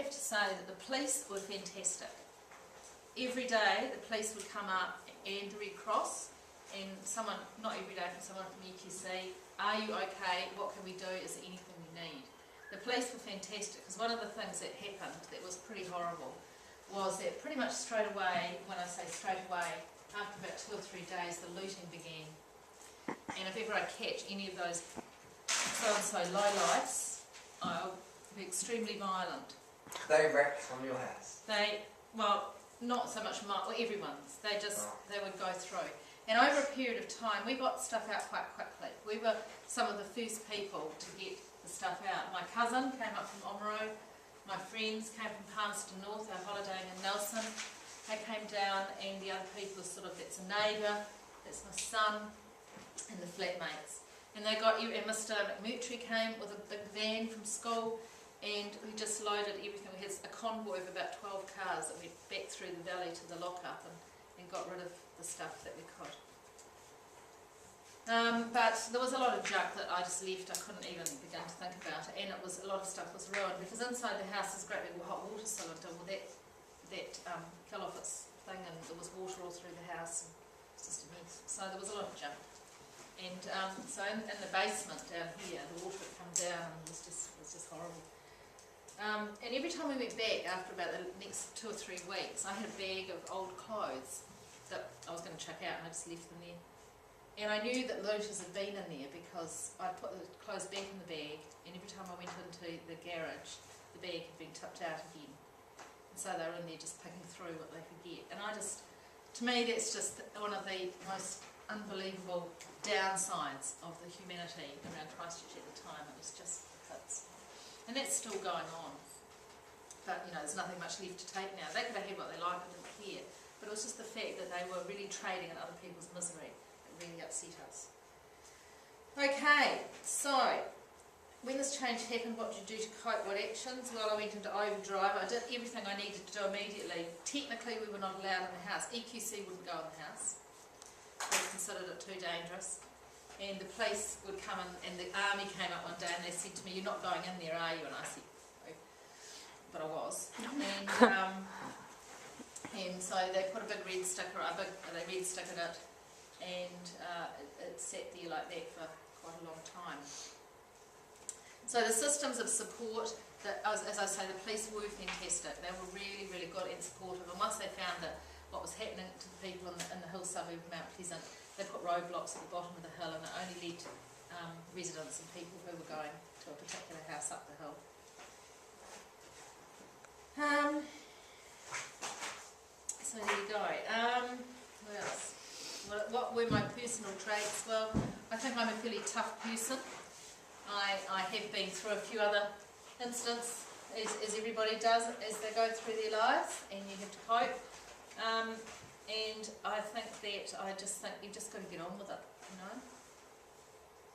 have to say that the police were fantastic. Every day the police would come up and the Red Cross, and someone, not every day, but someone from EQC, are you okay, what can we do, is there anything we need? The police were fantastic, because one of the things that happened that was pretty horrible was that pretty much straight away, when I say straight away, after about 2 or 3 days the looting began. And if ever I catch any of those so-and-so lowlifes, I'll be extremely violent. They wrecked from your house? They, well, not so much well, everyone's. They just, they would go through. And over a period of time, we got stuff out quite quickly. We were some of the first people to get the stuff out. My cousin came up from Oamaru. My friends came from Palmerston North, our holidaying in Nelson. They came down, and the other people are sort of, that's a neighbour, that's my son, and the flatmates. And they got you, and Mr. McMurtry came with a big van from school, and we just loaded everything. We had a convoy of about 12 cars that went back through the valley to the lockup and got rid of the stuff that we could. But there was a lot of junk that I just left. I couldn't even begin to think about it, and it was, a lot of stuff was ruined, because inside the house is a great big hot water cylinder. Well, that fell off its thing, and there was water all through the house, and it was just a mess. So there was a lot of junk. And so in the basement down here, the water had come down, and it was just horrible. And every time we went back, after about the next 2 or 3 weeks, I had a bag of old clothes that I was going to chuck out, and I just left them there. And I knew that looters had been in there, because I put the clothes back in the bag, and every time I went into the garage, the bag had been tipped out again. And so they were in there just picking through what they could get. And I just, to me, that's just one of the most unbelievable downsides of the humanity around Christchurch at the time. It was just nuts. And that's still going on. But, you know, there's nothing much left to take now. They could have had what they liked, I didn't care. But it was just the fact that they were really trading in other people's misery that really upset us. Okay, so when this change happened, what did you do to cope? What actions? Well, I went into overdrive. I did everything I needed to do immediately. Technically, we were not allowed in the house. EQC wouldn't go in the house. They considered it too dangerous. And the police would come in, and the army came up one day and they said to me, "You're not going in there, are you?" And I said, "No." But I was. And so they put a big red sticker, they red stickered it, and it sat there like that for quite a long time. So the systems of support, as I say, the police were fantastic. They were really, really good and supportive. And once they found that what was happening to the people in the hill suburb of Mount Pleasant, they put roadblocks at the bottom of the hill, and it only led residents and people who were going to a particular house up the hill. So there you go. What else? What were my personal traits? Well, I think I'm a fairly tough person. I have been through a few other incidents, as everybody does, as they go through their lives, and you have to cope. And I think that you've just got to get on with it, you know.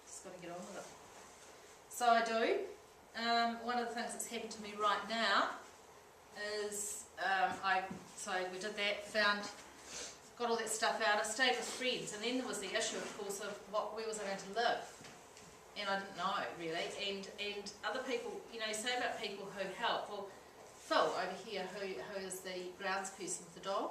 Just got to get on with it. So I do. One of the things that's happened to me right now is so we did that, got all that stuff out. I stayed with friends, and then there was the issue, of course, of where was I going to live. And I didn't know, really, and other people, you know, say about people who help. Well, Phil over here, who is the grounds person with the dog,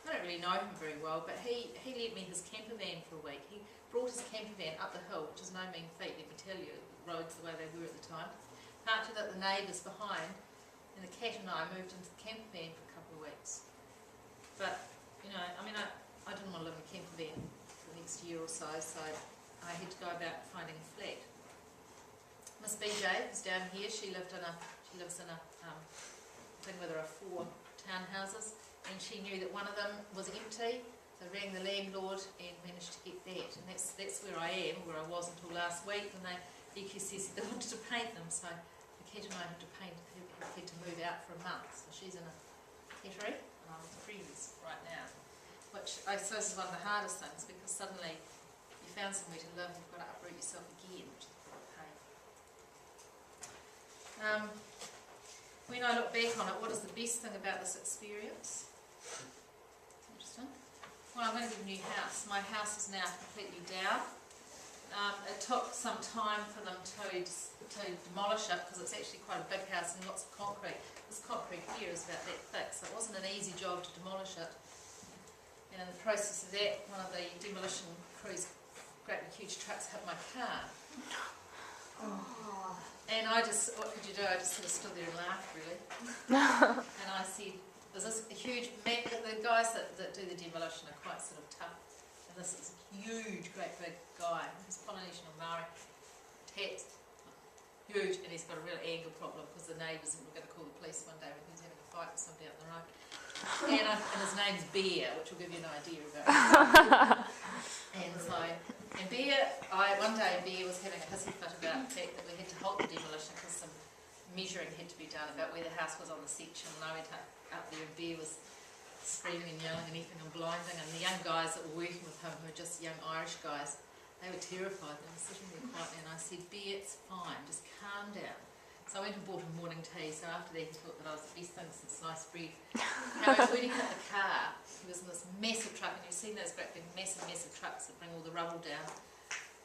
I don't really know him very well, but he lent me his camper van for a week. He brought his camper van up the hill, which is no mean feat, let me tell you, the roads the way they were at the time. Parked it at the neighbours behind, and the cat and I moved into the camper van for a couple of weeks. But, you know, I mean, I didn't want to live in a camper van for the next year or so, so I had to go about finding a flat. Miss BJ was down here. She lives in a thing where there are 4 townhouses, and she knew that one of them was empty, so rang the landlord and managed to get that. And that's where I am, where I was until last week, when they EQC said they wanted to paint them, so the cat and I had to move out for a month. So she's in a cattery, and I'm with friends right now, which I suppose is one of the hardest things, because suddenly you found somewhere to live, you've got to uproot yourself again, which is quite a pain. When I look back on it, what is the best thing about this experience? Interesting. Well, I'm going to get a new house. My house is now completely down. It took some time for them to demolish it, because it's actually quite a big house and lots of concrete. concrete here is about that thick, so it wasn't an easy job to demolish it. And in the process of that, one of the demolition crew's great big huge trucks hit my car. Oh. And I just, what could you do? I just sort of stood there and laughed, really. And I said, there's this huge, the guys that do the demolition are quite sort of tough. And this is a huge, great big guy. He's Polynesian or Maori. Tats, huge, and he's got a real anger problem because the neighbours were going to call the police one day when he was having a fight with somebody up the road. And his name's Bear, which will give you an idea about him. And so, and Bear, one day Bear was having a hissy fit about the fact that we had to halt the demolition because some measuring had to be done about where the house was on the section, and I went up there and Bear was screaming and yelling and effing and blinding, and the young guys that were working with him, who were just young Irish guys, they were terrified. They were sitting there quietly, and I said, Bear, it's fine, just calm down. So I went and bought him morning tea, so after that he thought that I was the best thing since sliced bread. However, when he hit the car, he was in this massive truck, and you've seen those great big massive trucks that bring all the rubble down.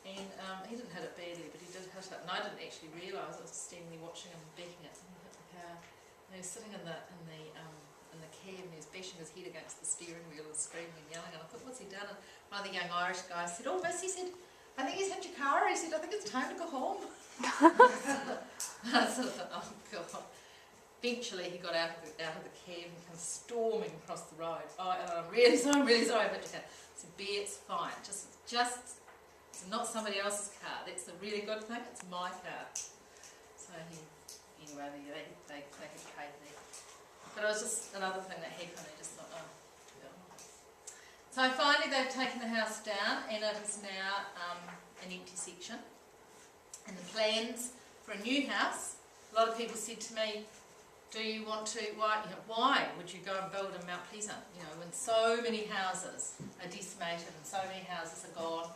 And he didn't hit it badly, but he did hit it, and I didn't actually realise. I was standing there watching him backing it, and he hit the car. And he was sitting in the cab, and he was bashing his head against the steering wheel and screaming and yelling, and I thought, what's he done? And one of the young Irish guys said, oh miss, he said, I think he's hit your car. He said, I think it's time to go home. I sort of thought, oh God. Eventually he got out of the cab and came storming across the road. Oh, and I'm really sorry, but I said, Bear, it's fine. Just it's not somebody else's car. That's the really good thing. It's my car. So anyway, they had paid me. But it was just another thing that happened. I just thought, oh. So finally they've taken the house down, and it is now an empty section. And the plans for a new house, a lot of people said to me, do you want to, why would you go and build in Mount Pleasant, when so many houses are decimated and so many houses are gone?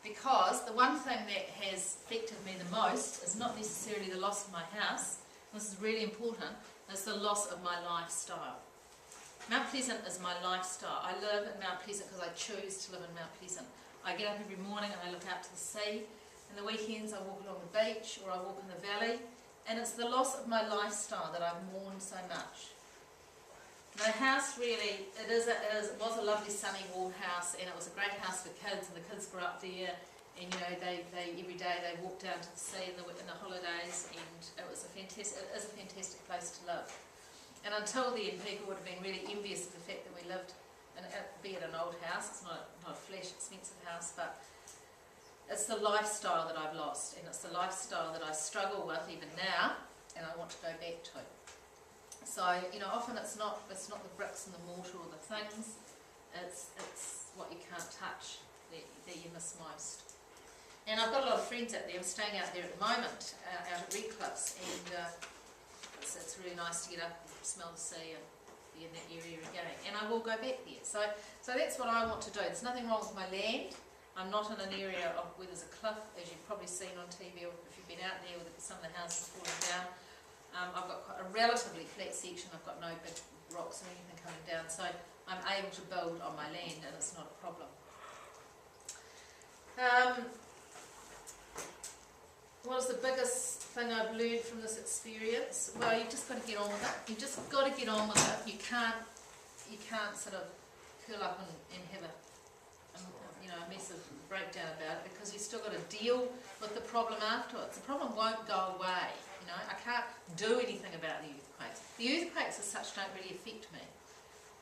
Because the one thing that has affected me the most is not necessarily the loss of my house, this is really important, it's the loss of my lifestyle. Mount Pleasant is my lifestyle. I live in Mount Pleasant because I choose to live in Mount Pleasant. I get up every morning and I look out to the sea. In the weekends I walk along the beach or I walk in the valley. And it's the loss of my lifestyle that I've mourned so much. The house really, it was a lovely sunny warm house, and it was a great house for kids, and the kids were up there, and they every day they walked down to the sea in the holidays, and it is a fantastic place to live. And until then, people would have been really envious of the fact that we lived in, be it an old house. It's not a flash expensive house, but it's the lifestyle that I've lost, and it's the lifestyle that I struggle with even now, and I want to go back to. So, often it's not the bricks and the mortar or the things, it's what you can't touch that you miss most. And I've got a lot of friends out there. I'm staying out there at the moment, out at Red Cliffs, and it's really nice to get up and smell the sea and be in that area again. And I will go back there. So that's what I want to do. There's nothing wrong with my land. I'm not in an area where there's a cliff, as you've probably seen on TV, or if you've been out there with some of the houses falling down. I've got quite a relatively flat section. I've got no big rocks or anything coming down, so I'm able to build on my land, and it's not a problem. What is the biggest thing I've learned from this experience? Well, you've just got to get on with it. You've just got to get on with it. You can't sort of curl up and have a massive breakdown about it, because you've still got to deal with the problem afterwards. The problem won't go away. I can't do anything about the earthquakes. The earthquakes as such don't really affect me.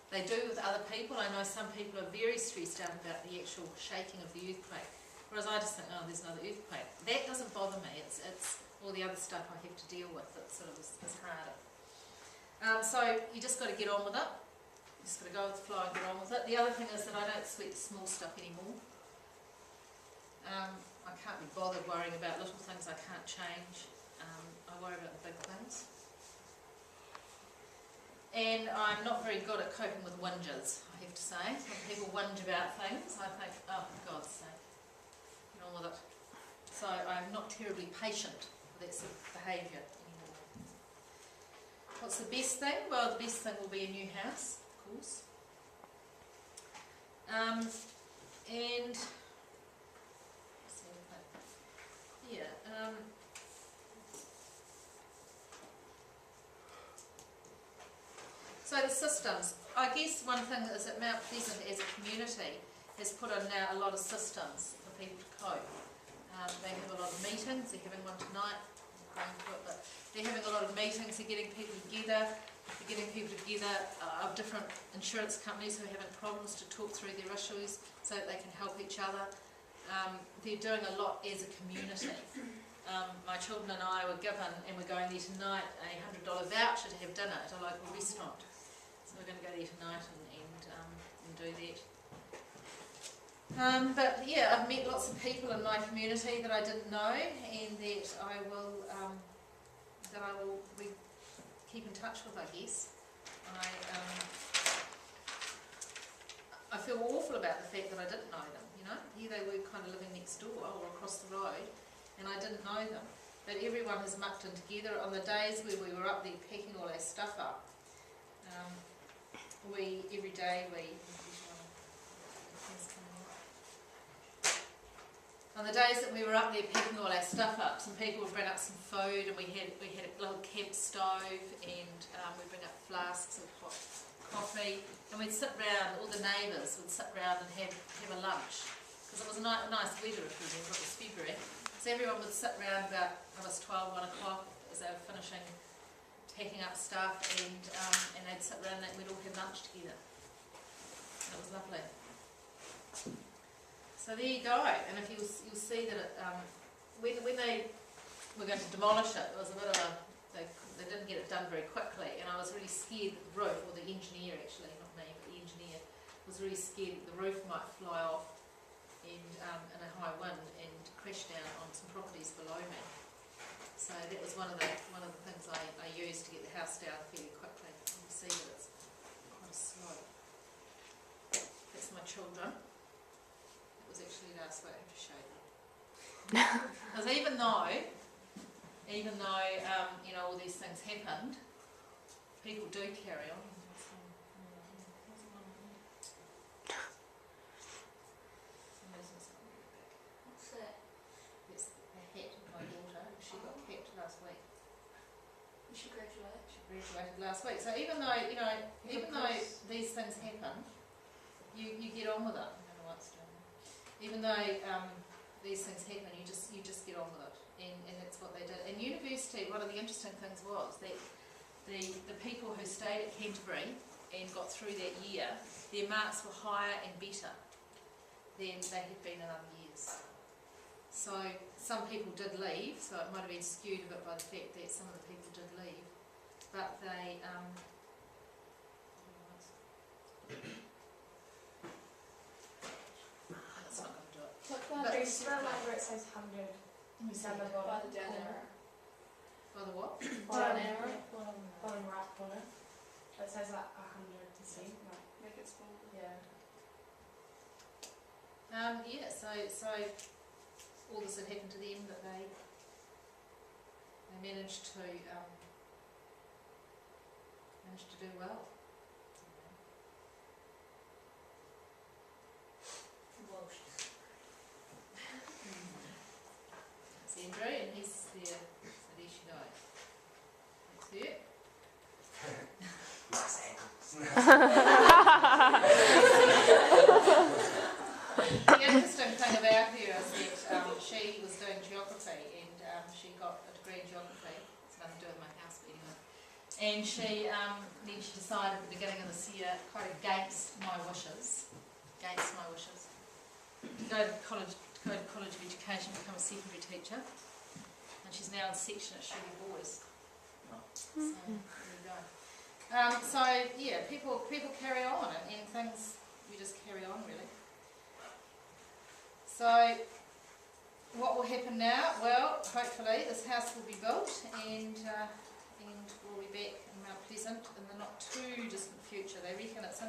They do with other people. I know some people are very stressed out about the actual shaking of the earthquake, whereas I just think, oh, there's another earthquake. That doesn't bother me. It's all the other stuff I have to deal with that sort of is harder. So you just got to get on with it. You just got to go with the flow and get on with it. The other thing is that I don't sweat the small stuff anymore. I can't be bothered worrying about little things I can't change. I worry about the big things. And I'm not very good at coping with whinges, I have to say. When people whinge about things, I think, oh, for God's sake, get on with it. So I'm not terribly patient with that sort of behaviour anymore. What's the best thing? Well, the best thing will be a new house, of course. So the systems, I guess one thing is that Mount Pleasant as a community has put in now a lot of systems for people to cope. They have a lot of meetings, they're having one tonight, I'm going to it, but they're having a lot of meetings, they're getting people together, of different insurance companies who are having problems to talk through their issues so that they can help each other. They're doing a lot as a community. My children and I were given, and we're going there tonight, a $100 voucher to have dinner at a local restaurant. So we're going to go there tonight and do that. But yeah, I've met lots of people in my community that I didn't know, and that I will keep in touch with, I guess. I feel awful about the fact that I didn't know them, you know. Here they were kind of living next door or across the road, and I didn't know them. But everyone has mucked in together. On the days where we were up there packing all our stuff up, every day on the days that we were up there packing all our stuff up, some people would bring up some food, and we had a little camp stove, and we'd bring up flasks of hot coffee, and we'd sit round, all the neighbours would sit round and have a lunch, because it was nice weather, if you remember, it was February, so everyone would sit round about 12, 1 o'clock as they were finishing packing up stuff, and they'd sit round and we'd all have lunch together. And it was lovely. So there you go, and if you'll see that it, when they were going to demolish it, it was a bit of a, they didn't get it done very quickly, and I was really scared that the roof, or the engineer actually, not me, but the engineer, was really scared that the roof might fly off and in a high wind and crash down on some properties below me. So that was one of the things I used to get the house down fairly quickly. You can see that it's quite a slope. That's my children. It was actually last week, I have to show you. Because even though you know, all these things happened, people do carry on. What's that? It's a hat of my daughter. She got capped last week. She graduated. She graduated last week. So even though, you know, these things happen, you get on with it. I don't know what's doing. Even though these things happen, you just get on with it, and that's what they did. In university, one of the interesting things was that the people who stayed at Canterbury and got through that year, their marks were higher and better than they had been in other years. So some people did leave, so it might have been skewed a bit by the fact that some of the people did leave, but they that's not going to do it. Look, the spell where it says 100. Down the bottom. By the down arrow. By the what? Down arrow. Bottom right corner. It says like 100 to see. Like, Make it smaller. yeah. Yeah, so all this had happened to them, but they managed to do well. It's Andrew, and he's there, so there she goes. That's it. Nice ankles. The interesting thing about her is that she was doing geography, and she got a degree in geography. It's nothing to do with my house, but anyway. And then she decided at the beginning of this year, quite against my wishes, to go to college of education, become a secondary teacher, and she's now in section at Shirley Boys. So there you go. So yeah, people carry on, and things, you just carry on really. So what will happen now? Well, hopefully this house will be built, and we'll be back in Mount Pleasant in the not too distant future. They reckon it's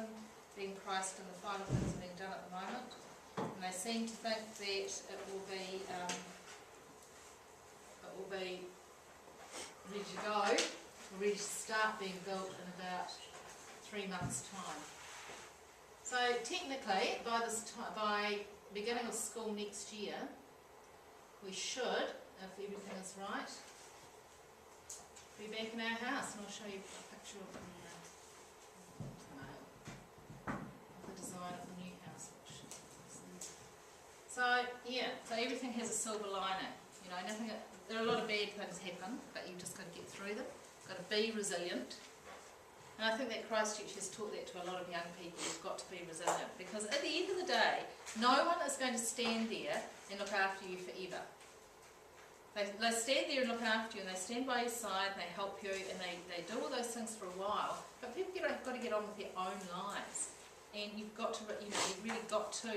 being priced, and the final things are being done at the moment. And they seem to think that it will be ready to go, ready to start being built in about 3 months' time. So technically, by beginning of school next year, we should, if everything is right, be back in our house, and I'll show you a picture of the nothing has a silver lining. You know, nothing. There are a lot of bad things happen, but you've just got to get through them. Got to be resilient. And I think that Christchurch has taught that to a lot of young people. You've got to be resilient, because at the end of the day, no one is going to stand there and look after you forever. They stand there and look after you, and they stand by your side, and they help you, and they do all those things for a while. But people have got to get on with their own lives, and you've got to, you know, you've really got to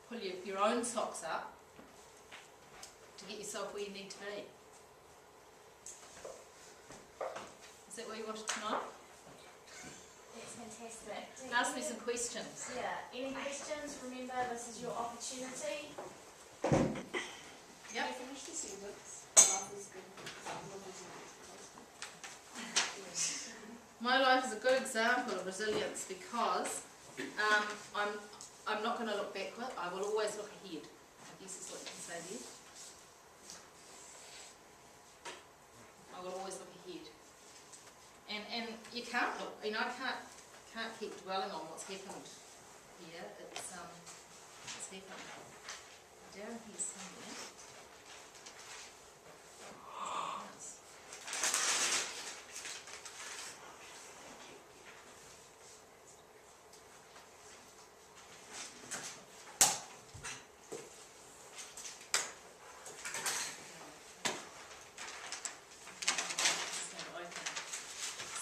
pull your own socks up to get yourself where you need to be. Is that what you wanted to know? That's fantastic. Ask me some questions. Yeah, any questions? Remember, this is your opportunity. Yep. I finished the sentence. Life is good. My life is a good example of resilience because I'm not going to look backward. I will always look ahead. I guess is what you can say there. I will always look ahead. And you can't look. You know, I can't keep dwelling on what's happened here. It's happened down here somewhere.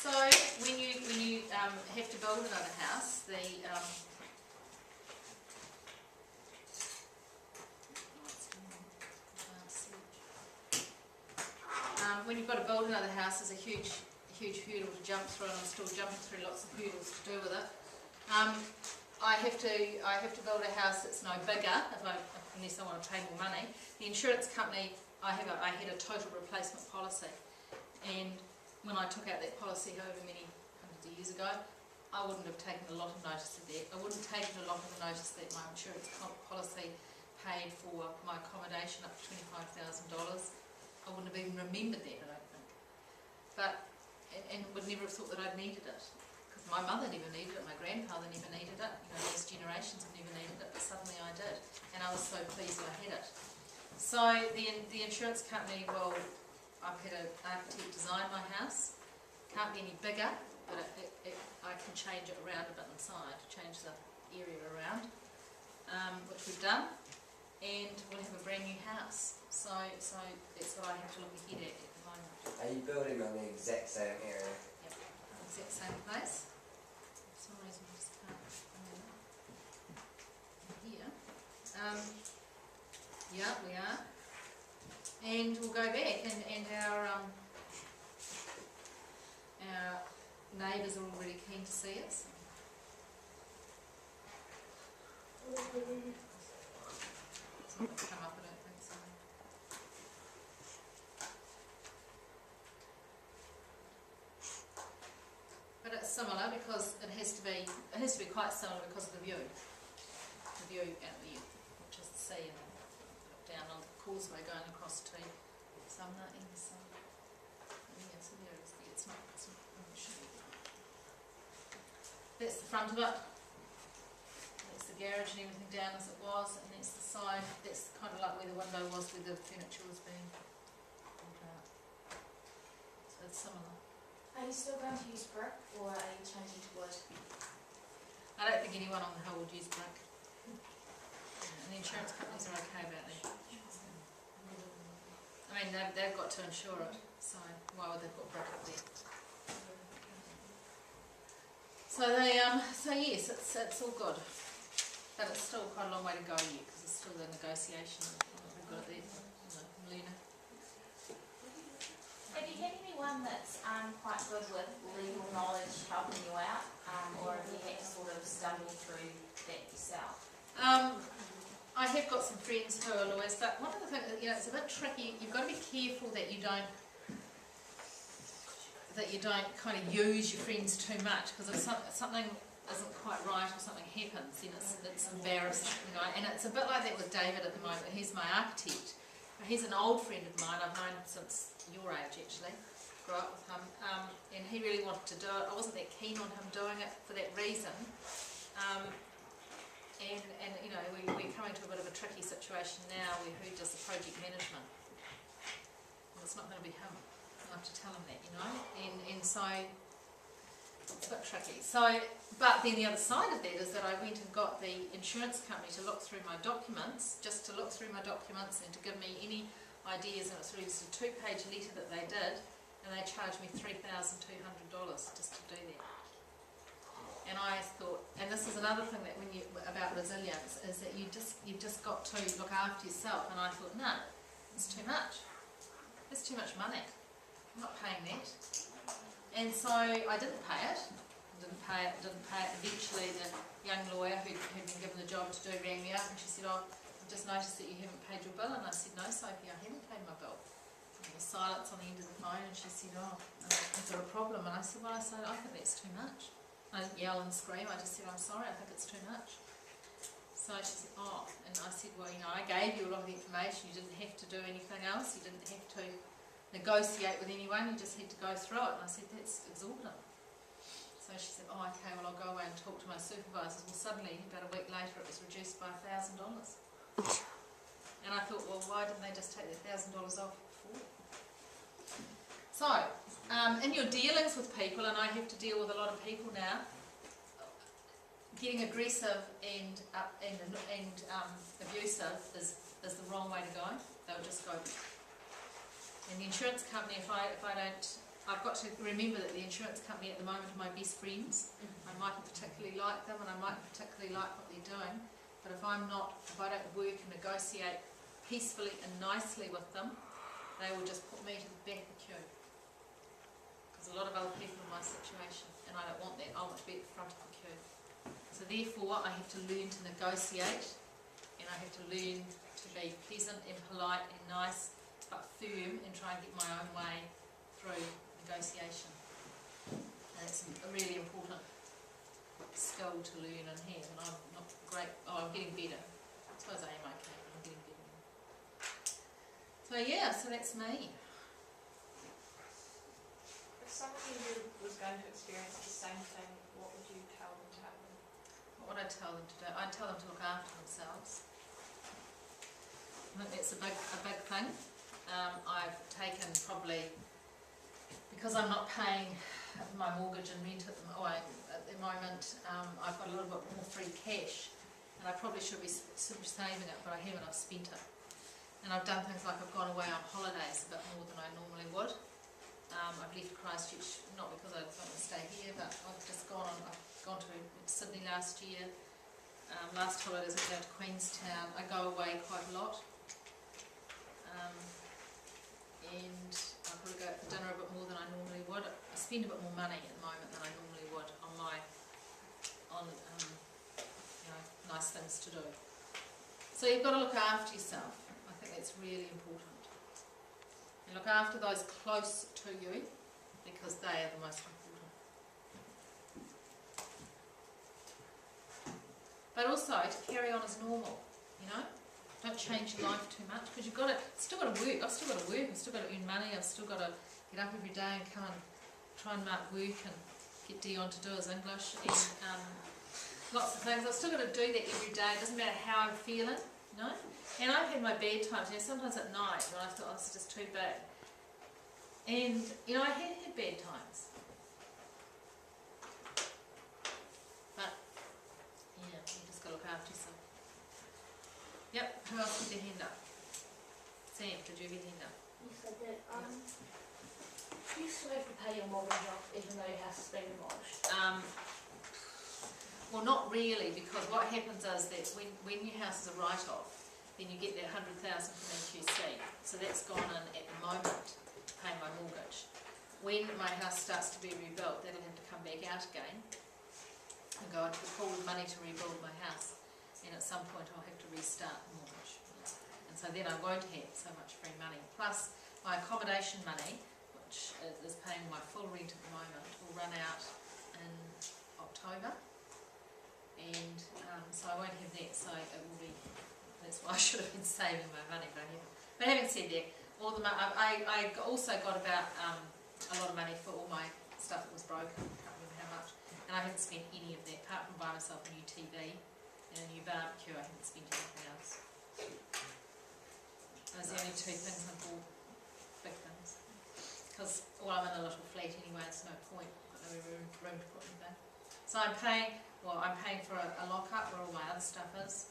So when you have to build another house, when you've got to build another house, there's a huge hurdle to jump through, and I'm still jumping through lots of hurdles to do with it. I have to build a house that's no bigger unless I want to pay more money. The insurance company, I had a total replacement policy, and when I took out that policy over many hundreds of years ago, I wouldn't have taken a lot of notice of that. I wouldn't have taken a lot of notice that my insurance policy paid for my accommodation up to $25,000. I wouldn't have even remembered that, I don't think. But, and would never have thought that I'd needed it. Because my mother never needed it, my grandfather never needed it, you know, those generations have never needed it, but suddenly I did. And I was so pleased I had it. So the insurance company will, I've had an architect design my house. Can't be any bigger, but I can change it around a bit inside, change the area around, which we've done, and we'll have a brand new house. So that's what I have to look ahead at the moment. Are you building on the exact same area? Yep, exact same place. For some reason I just can't remember. Here. Yeah, we are. And we'll go back, and our neighbours are already keen to see us. It's not going to come up, I don't think so. But it's similar because it has to be quite similar because of the view. The view out there, which is the sea, and look down on the causeway going across to Sumner and the sun. Yeah, so there it is. It's not I'm not sure. That's the front of it. That's the garage and everything down as it was, and that's the side. That's kind of like where the window was, where the furniture was being pulled out. So it's similar. Are you still going to use brick, or are you changing to wood? I don't think anyone on the hill would use brick. And the insurance companies are okay about that. I mean, they've got to insure it, so why would they put brick up there? So yes, it's all good, but it's still quite a long way to go yet because it's still the negotiation. We've got it there, Luna. Have you had anyone that's quite good with legal knowledge helping you out, or have you had to sort of stumble through that yourself? I have got some friends who are lawyers, but one of the things, you know, it's a bit tricky. You've got to be careful that you don't kind of use your friends too much, because if something isn't quite right or something happens, then it's embarrassing, you know. And it's a bit like that with David at the moment. He's my architect. He's an old friend of mine. I've known him since your age, actually. Grew up with him, and he really wanted to do it. I wasn't that keen on him doing it for that reason. and you know, we're coming to a bit of a tricky situation now where who does the project management? Well, it's not going to be him. I have to tell him that, you know, and so it's a bit tricky. So, but then the other side of that is that I went and got the insurance company to look through my documents, just to look through my documents and to give me any ideas, and it's really just a 2-page letter that they did, and they charged me $3,200 just to do that. And I thought, and this is another thing that when you about resilience is that you've just got to look after yourself. And I thought, no, it's too much. It's too much money. I'm not paying that. And so I didn't pay it. Eventually, the young lawyer who'd been given the job to do rang me up, and she said, "Oh, I've just noticed that you haven't paid your bill." And I said, "No, Sophie, I haven't paid my bill." And there was silence on the end of the phone, and she said, "Oh, is there a problem?" And I said, "Well, I think that's too much." I didn't yell and scream, I just said, "I'm sorry, I think it's too much." So she said, "Oh," and I said, "Well, you know, I gave you a lot of the information, you didn't have to do anything else, you didn't have to negotiate with anyone, you just had to go through it." And I said, "That's exorbitant." So she said, "Oh, okay, well, I'll go away and talk to my supervisors." Well, suddenly, about a week later, it was reduced by $1,000. And I thought, well, why didn't they just take the $1,000 off before? So, in your dealings with people, and I have to deal with a lot of people now, getting aggressive and abusive is the wrong way to go. They'll just go. And the insurance company, if I don't, I've got to remember that the insurance company at the moment are my best friends. I mightn't particularly like them, and I mightn't particularly like what they're doing. But if I don't work and negotiate peacefully and nicely with them, they will just put me to the back of the queue. There's a lot of other people in my situation, and I don't want that. I want to be at the front of the queue. So therefore, I have to learn to negotiate, and I have to learn to be pleasant and polite and nice, but firm, and try and get my own way through negotiation. And it's a really important skill to learn and have, and I'm not great. Oh, I'm getting better. I suppose I am okay, but I'm getting better. So yeah, so that's me. If somebody who was going to experience the same thing, what would you tell them to happen? What would I tell them to do? I'd tell them to look after themselves. I think that's a big thing. I've taken probably, because I'm not paying my mortgage and rent at the moment, I've got a little bit more free cash, and I probably should be saving it, but I haven't. I've spent it. And I've done things like I've gone away on holidays a bit more than I normally would. I've left Christchurch, not because I don't want to stay here, but I've just gone to Sydney last year. Last holidays I went down to Queenstown. I go away quite a lot. And I probably go out for dinner a bit more than I normally would. I spend a bit more money at the moment than I normally would on nice things to do. So you've got to look after yourself. I think that's really important. And look after those close to you, because they are the most important. But also to carry on as normal, you know? Don't change your life too much, because you've still got to work. I've still got to work, I've still got to earn money, I've still got to get up every day and come and try and mark work and get Dion to do his English and lots of things. I've still got to do that every day. It doesn't matter how I'm feeling, you know? And I've had my bad times, you know, sometimes at night when I thought, oh, this is just too big. And, you know, I had bad times. But, yeah, you just got to look after yourself. Yep, who else put their hand up? Sam, did you have your hand up? Yes, I did. Do you still have to pay your mortgage off even though your house has been demolished? Well, not really, because what happens is that when your house is a write-off, then you get that $100,000 from EQC. So that's gone in at the moment to pay my mortgage. When my house starts to be rebuilt, that'll have to come back out again and go into the pool of money to rebuild my house. And at some point I'll have to restart the mortgage. And so then I won't have so much free money. Plus my accommodation money, which is paying my full rent at the moment, will run out in October. And so I won't have that, so it will be, that's why I should have been saving my money, but I haven't. But having said that, all the I also got about a lot of money for all my stuff that was broken, I can't remember how much, and I haven't spent any of that, apart from buying myself a new TV and a new barbecue. I haven't spent anything else. Those are the only two things I bought, big things. Because, well, I'm in a little flat anyway, it's no point, I've got no room to put anything. So I'm paying for a lock-up where all my other stuff is.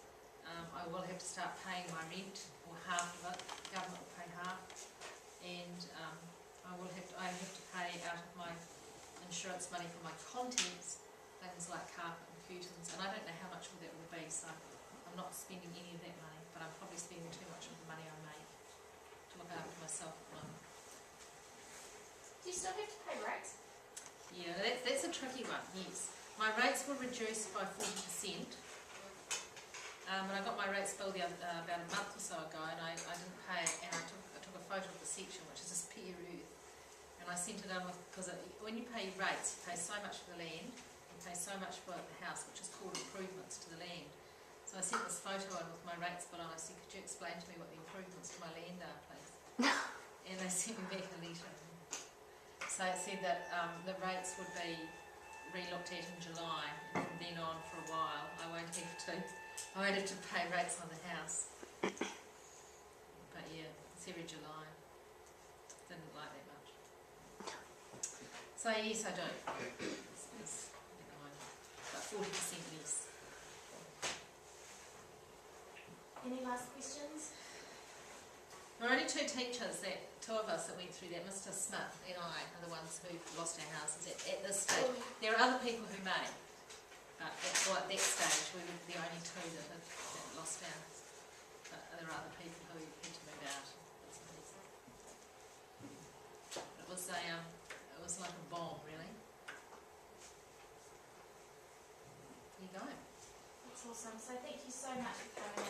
I will have to start paying my rent, or half of it, the government will pay half. And I have to pay out of my insurance money for my contents, things like carpet and curtains, and I don't know how much all that will be, so I'm not spending any of that money, but I'm probably spending too much of the money I make to look after myself at the moment. Do you still have to pay rates? Yeah, that's a tricky one, yes. My rates were reduced by 40%. When I got my rates bill about a month or so ago, and I didn't pay it, and I took a photo of the section, which is this pure earth, and I sent it in with, because when you pay rates, you pay so much for the land, you pay so much for the house, which is called improvements to the land. So I sent this photo in with my rates bill, and I said, could you explain to me what the improvements to my land are, please? And they sent me back a letter. So it said that the rates would be re-looked at in July, and from then on for a while I won't have to pay rates on the house. But yeah, it's every July. Didn't like that much. So yes, I do. It's about 40% less. Any last questions? There are only two of us that went through that. Mr. Smith and I are the ones who lost our houses at this stage. There are other people who may, but at that stage we were the only two that lost ours. But there are other people who had to move out. It was like a bomb, really. There you go. That's awesome. So thank you so much for coming